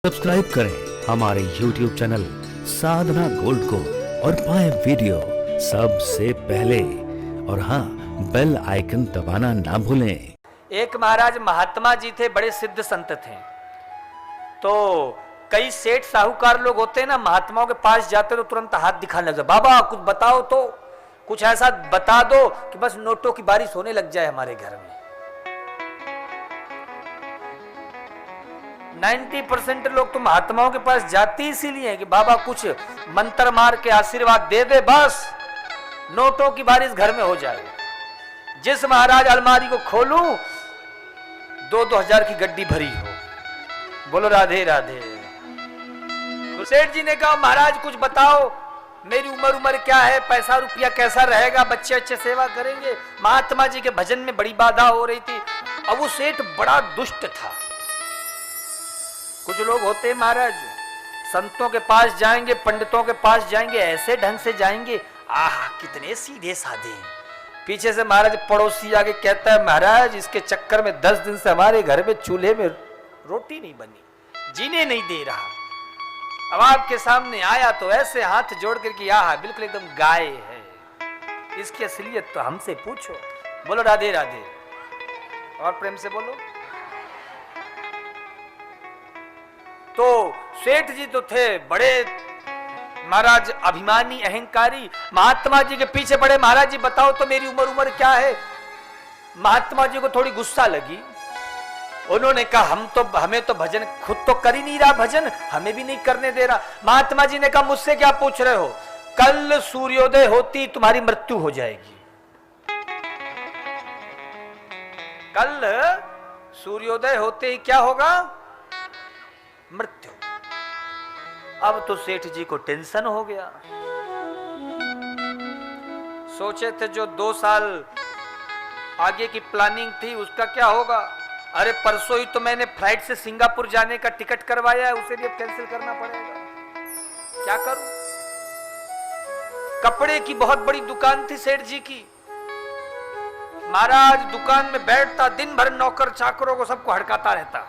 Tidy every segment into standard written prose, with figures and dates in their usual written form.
Subscribe करें हमारे YouTube channel साधना gold को और पाएं वीडियो सबसे पहले। और हाँ, बेल आइकन दबाना ना भूलें। एक महाराज महात्मा जी थे, बड़े सिद्ध संत थे। तो कई सेठ साहूकार लोग होते हैं ना, महात्माओं के पास जाते तो तुरंत हाथ दिखाने लग जाते, बाबा कुछ बताओ तो, कुछ ऐसा बता दो कि बस नोटों की बारिश होने लग जाए हमारे घर में। 90% लोग तो महात्माओं के पास जाते इसीलिए हैं कि बाबा कुछ मंत्र मार के आशीर्वाद दे दे, बस नोटों की बारिश घर में हो जाए। जिस महाराज अलमारी को खोलूं 2-2 हजार की गड्डी भरी हो। बोलो राधे राधे। तो सेठ जी ने कहा महाराज कुछ बताओ, मेरी उम्र क्या है, पैसा रुपया कैसा रहेगा, बच्चे अच्छे सेवा करेंगे। महात्मा जी के भजन में बड़ी बाधा हो रही थी। अब वो सेठ बड़ा दुष्ट था। कुछ लोग होते हैं महाराज, संतों के पास जाएंगे, पंडितों के पास जाएंगे, ऐसे ढंग से जाएंगे, आह कितने सीधे साधे हैं। पीछे से महाराज पड़ोसी आगे कहता है महाराज इसके चक्कर में 10 दिन से हमारे घर में चूल्हे में रोटी नहीं बनी, जीने नहीं दे रहा। अब आपके सामने आया तो ऐसे हाथ जोड़ करके आह बिल्कुल एकदम गाय है, इसकी असलियत तो हमसे पूछो। बोलो राधे राधे और प्रेम से बोलो। तो सेठ जी तो थे बड़े महाराज अभिमानी अहंकारी। महात्मा जी के पीछे बड़े, महाराज जी बताओ तो मेरी उम्र क्या है। महात्मा जी को थोड़ी गुस्सा लगी। उन्होंने कहा हमें तो भजन खुद तो कर ही नहीं रहा, भजन हमें भी नहीं करने दे रहा। महात्मा जी ने कहा मुझसे क्या पूछ रहे हो, कल सूर्योदय होती तुम्हारी मृत्यु हो जाएगी। कल सूर्योदय होते ही क्या होगा, मृत्यु। अब तो सेठ जी को टेंशन हो गया। सोचे थे जो 2 साल आगे की प्लानिंग थी उसका क्या होगा। अरे परसों ही तो मैंने फ्लाइट से सिंगापुर जाने का टिकट करवाया है, उसे भी अब कैंसिल करना पड़ेगा, क्या करूं। कपड़े की बहुत बड़ी दुकान थी सेठ जी की। महाराज दुकान में बैठता, दिन भर नौकर चाकरों को सबको हड़काता रहता,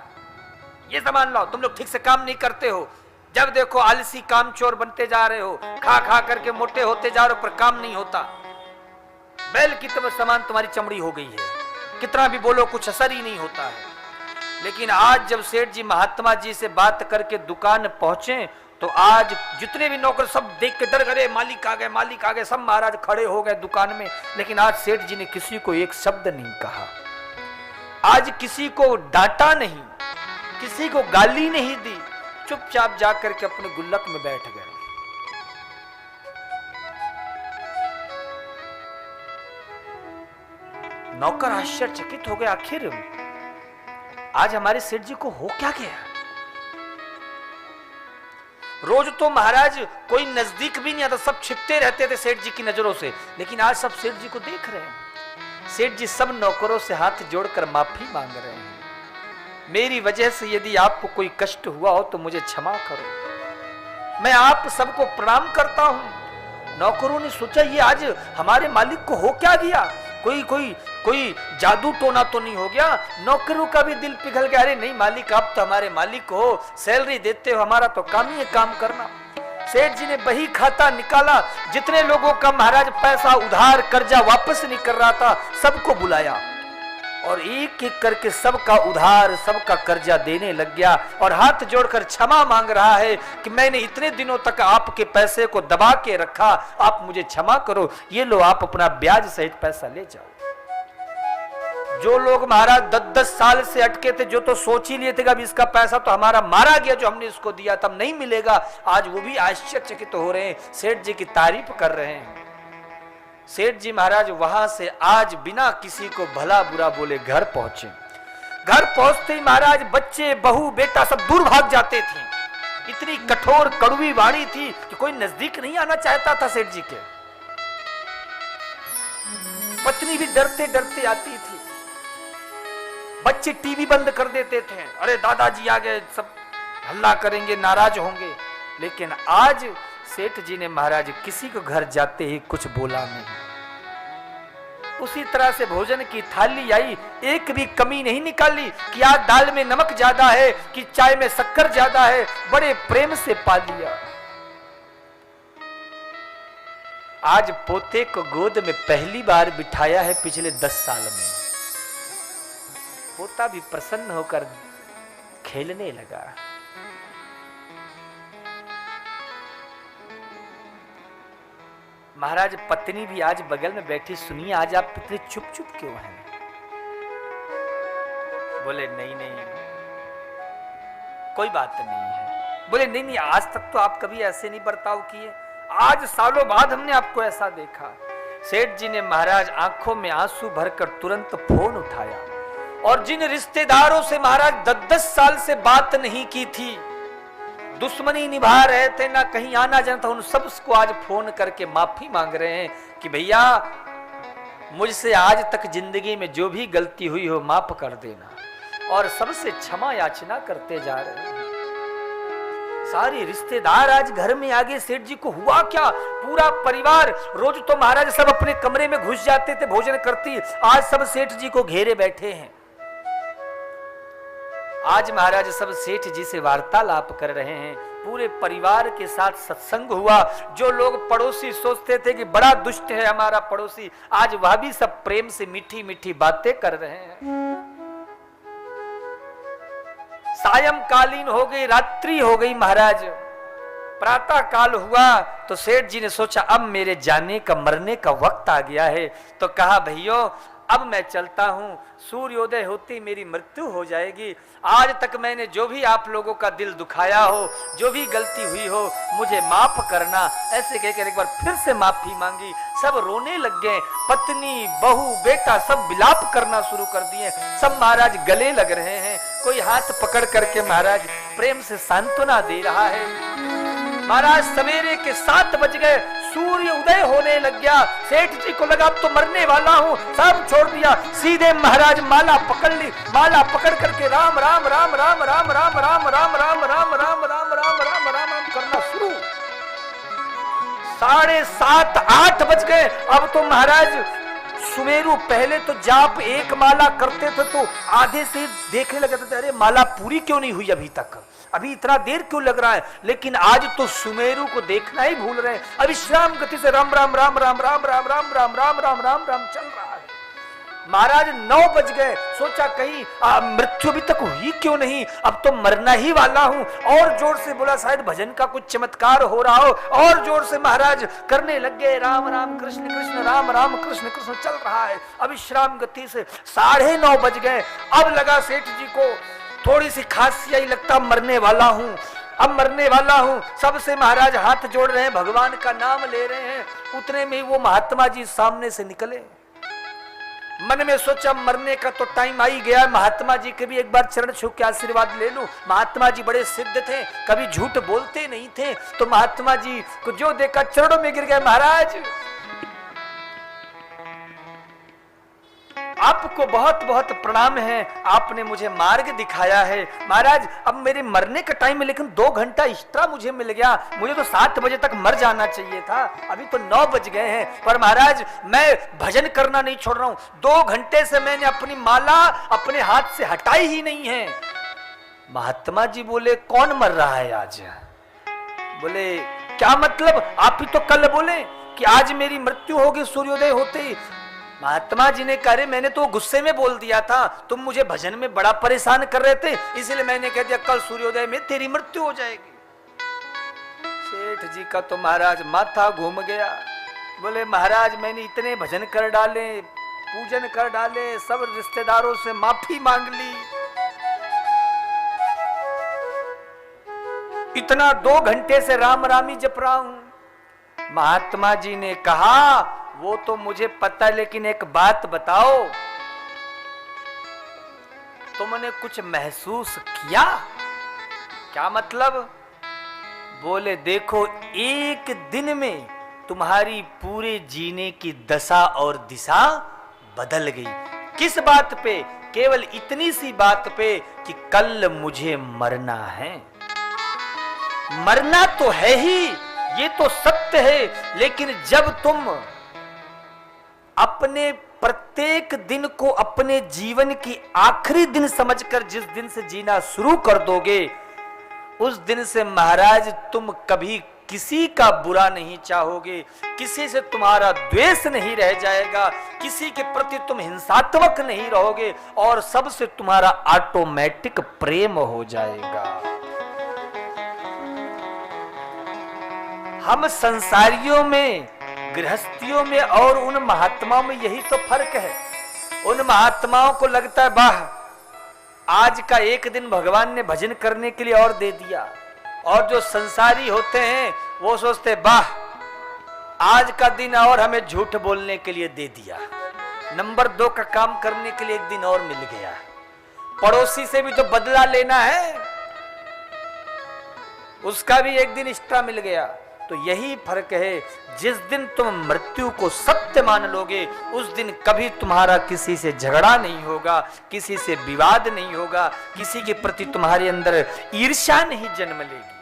ये सामान लाओ, तुम लोग ठीक से काम नहीं करते हो, जब देखो आलसी कामचोर बनते जा रहे हो, खा खा करके मोटे होते जा रहे हो, पर काम नहीं होता। बैल की तरह सामान तुम्हारी चमड़ी हो गई है, कितना भी बोलो कुछ असर ही नहीं होता है। लेकिन आज जब सेठ जी महात्मा जी से बात करके दुकान पहुंचे तो आज जितने भी नौकर सब देख के डर गए, मालिक आ गए, मालिक आ गए, सब महाराज खड़े हो गए दुकान में। लेकिन आज सेठ जी ने किसी को एक शब्द नहीं कहा, आज किसी को डांटा नहीं, किसी को गाली नहीं दी, चुपचाप जाकर के अपने गुल्लक में बैठ गए। नौकर आश्चर्यचकित हो गए, आखिर आज हमारे सेठ जी को हो क्या गया। रोज तो महाराज कोई नजदीक भी नहीं आता, सब छिपते रहते थे सेठ जी की नजरों से, लेकिन आज सब सेठ जी को देख रहे हैं। सेठ जी सब नौकरों से हाथ जोड़कर माफी मांग रहे हैं, मेरी वजह से यदि आपको कोई कष्ट हुआ हो तो मुझे क्षमा करो, मैं आप सबको प्रणाम करता हूं। नौकरों ने सोचा ये आज हमारे मालिक को हो क्या गया, कोई जादू टोना तो नहीं हो गया। नौकरों का भी दिल पिघल गया, अरे नहीं मालिक आप तो हमारे मालिक हो, सैलरी देते हो, हमारा तो काम ही है काम करना। सेठ जी ने बही खाता निकाला, जितने लोगों का महाराज पैसा उधार कर्जा वापस नहीं कर रहा था सबको बुलाया और एक एक करके सबका उधार सबका कर्जा देने लग गया और हाथ जोड़कर क्षमा मांग रहा है कि मैंने इतने दिनों तक आपके पैसे को दबा के रखा, आप मुझे क्षमा करो, ये लो आप अपना ब्याज सहित पैसा ले जाओ। जो लोग महाराज 10-10 साल से अटके थे, जो तो सोच ही लिए थे कि अब इसका पैसा तो हमारा मारा गया, जो हमने इसको दिया तब नहीं मिलेगा, आज वो भी आश्चर्यचकित हो रहे हैं, सेठ जी की तारीफ कर रहे हैं। सेठ जी महाराज वहां से आज बिना किसी को भला बुरा बोले घर पहुंचे। घर पहुंचते ही महाराज बच्चे बहू बेटा सब दूर भाग जाते थे। इतनी कठोर कड़वी वाणी थी कि कोई नजदीक नहीं आना चाहता था सेठ जी के। पत्नी भी डरते डरते आती थी, बच्चे टीवी बंद कर देते थे, अरे दादाजी आ गए, सब हल्ला करेंगे, नाराज होंगे। लेकिन आज सेठ जी ने महाराज किसी को घर जाते ही कुछ बोला नहीं, उसी तरह से भोजन की थाली आई, एक भी कमी नहीं निकाली कि आज दाल में नमक ज्यादा है कि चाय में शक्कर ज्यादा है, बड़े प्रेम से पा लिया। आज पोते को गोद में पहली बार बिठाया है पिछले 10 साल में। पोता भी प्रसन्न होकर खेलने लगा। महाराज पत्नी भी आज बगल में बैठी, सुनिए आज आप इतने चुप चुप क्यों हैं? बोले नहीं नहीं कोई बात नहीं है। बोले नहीं नहीं आज तक तो आप कभी ऐसे नहीं बर्ताव किए, आज सालों बाद हमने आपको ऐसा देखा। सेठ जी ने महाराज आंखों में आंसू भरकर तुरंत फोन उठाया और जिन रिश्तेदारों से महाराज 10-10 साल से बात नहीं की थी, दुश्मनी निभा रहे थे, ना कहीं आना जाना था, उन सबको आज फोन करके माफी मांग रहे हैं कि भैया मुझसे आज तक जिंदगी में जो भी गलती हुई हो माफ कर देना, और सबसे क्षमा याचना करते जा रहे हैं। सारे रिश्तेदार आज घर में आगे। सेठ जी को हुआ क्या, पूरा परिवार, रोज तो महाराज सब अपने कमरे में घुस जाते थे भोजन करती, आज सब सेठ जी को घेरे बैठे हैं। आज महाराज सब सेठ जी से वार्तालाप कर रहे हैं, पूरे परिवार के साथ सत्संग हुआ। जो लोग पड़ोसी सोचते थे कि बड़ा दुष्ट है हमारा पड़ोसी, आज वह भी सब प्रेम से मीठी मीठी बातें कर रहे हैं। सायंकालीन हो गई, रात्रि हो गई महाराज, प्रातः काल हुआ तो सेठ जी ने सोचा अब मेरे जाने का मरने का वक्त आ गया है, तो कहा भैया अब मैं चलता हूं, सूर्योदय होती मेरी मृत्यु हो जाएगी। आज तक मैंने जो भी आप लोगों का दिल दुखाया हो, जो भी गलती हुई हो, मुझे माफ करना। ऐसे कहकर एक बार फिर से माफी मांगी। सब रोने लग गए, पत्नी बहू बेटा सब विलाप करना शुरू कर दिए। सब महाराज गले लग रहे हैं, कोई हाथ पकड़ करके महाराज प्रेम से सांत्वना दे रहा है। महाराज सवेरे के 7 बज गए, सूर्य उदय होने लग गया। सेठ जी को लगा अब तो मरने वाला हूँ, सब छोड़ दिया, सीधे महाराज माला पकड़ ली। माला पकड़ करके राम राम राम राम राम राम राम राम राम राम राम राम राम राम राम करना शुरू। 7:30-8 बज गए। अब तो महाराज सुमेरु, पहले तो जाप एक माला करते थे तो आधे से देखने लगे थे, अरे माला पूरी क्यों नहीं हुई अभी तक, अभी इतना देर क्यों लग रहा है। लेकिन आज तो सुमेरु को देखना ही भूल रहे हैं। अभी विश्राम गति से राम राम राम राम राम राम राम राम राम राम राम राम चल रहा है। महाराज 9 बज गए, सोचा कहीं मृत्यु अभी तक हुई क्यों नहीं, अब तो मरना ही वाला हूं। और जोर से बोला शायद भजन का कुछ चमत्कार हो रहा हो, और जोर से महाराज करने लग गए राम राम कृष्ण कृष्ण राम राम कृष्ण कृष्ण चल रहा है। अब विश्राम गति से 9:30 बज गए। अब लगा सेठ जी को थोड़ी सी खांसी आई, लगता मरने वाला हूं, अब मरने वाला हूं। सबसे महाराज हाथ जोड़ रहे हैं, भगवान का नाम ले रहे हैं। उतने में वो महात्मा जी सामने से निकले। मन में सोचा मरने का तो टाइम आ ही गया, महात्मा जी के भी एक बार चरण छू के आशीर्वाद ले लूं। महात्मा जी बड़े सिद्ध थे, कभी झूठ बोलते नहीं थे, तो महात्मा जी को जो देखा चरणों में गिर गए। महाराज आपको बहुत बहुत प्रणाम है, आपने मुझे मार्ग दिखाया है। महाराज अब मेरे मरने का टाइम है, लेकिन 2 घंटा एक्स्ट्रा मुझे मिल गया, मुझे तो 7 बजे तक मर जाना चाहिए था, अभी तो 9 बज गए हैं। पर महाराज मैं भजन करना नहीं छोड़ रहा हूं, 2 घंटे से मैंने अपनी माला अपने हाथ से हटाई ही नहीं है। महात्मा जी बोले कौन मर रहा है आज? बोले क्या मतलब, आप ही तो कल बोले कि आज मेरी मृत्यु होगी सूर्योदय होते ही। महात्मा जी ने कहा मैंने तो गुस्से में बोल दिया था, तुम मुझे भजन में बड़ा परेशान कर रहे थे, इसलिए मैंने कह दिया कल सूर्योदय में तेरी मृत्यु हो जाएगी। सेठ जी का तो महाराज माथा घूम गया। बोले महाराज मैंने इतने भजन कर डाले, पूजन कर डाले, सब रिश्तेदारों से माफी मांग ली, इतना 2 घंटे से राम रामी जप रहा हूं। महात्मा जी ने कहा वो तो मुझे पता है, लेकिन एक बात बताओ, तुमने कुछ महसूस किया? क्या मतलब? बोले देखो एक दिन में तुम्हारी पूरे जीने की दशा और दिशा बदल गई। किस बात पे? केवल इतनी सी बात पे कि कल मुझे मरना है। मरना तो है ही, ये तो सत्य है, लेकिन जब तुम अपने प्रत्येक दिन को अपने जीवन की आखिरी दिन समझकर जिस दिन से जीना शुरू कर दोगे, उस दिन से महाराज तुम कभी किसी का बुरा नहीं चाहोगे, किसी से तुम्हारा द्वेष नहीं रह जाएगा, किसी के प्रति तुम हिंसात्मक नहीं रहोगे और सबसे तुम्हारा ऑटोमेटिक प्रेम हो जाएगा। हम संसारियों में, गृहस्थियों में और उन महात्माओं में यही तो फर्क है। उन महात्माओं को लगता है वाह, आज का एक दिन भगवान ने भजन करने के लिए और दे दिया, और जो संसारी होते हैं वो सोचते वाह, आज का दिन और हमें झूठ बोलने के लिए दे दिया, नंबर 2 का काम करने के लिए एक दिन और मिल गया, पड़ोसी से भी तो बदला लेना है, उसका भी एक दिन एक्स्ट्रा मिल गया। तो यही फर्क है, जिस दिन तुम मृत्यु को सत्य मान लोगे, उस दिन कभी तुम्हारा किसी से झगड़ा नहीं होगा, किसी से विवाद नहीं होगा, किसी के प्रति तुम्हारे अंदर ईर्ष्या नहीं जन्म लेगी।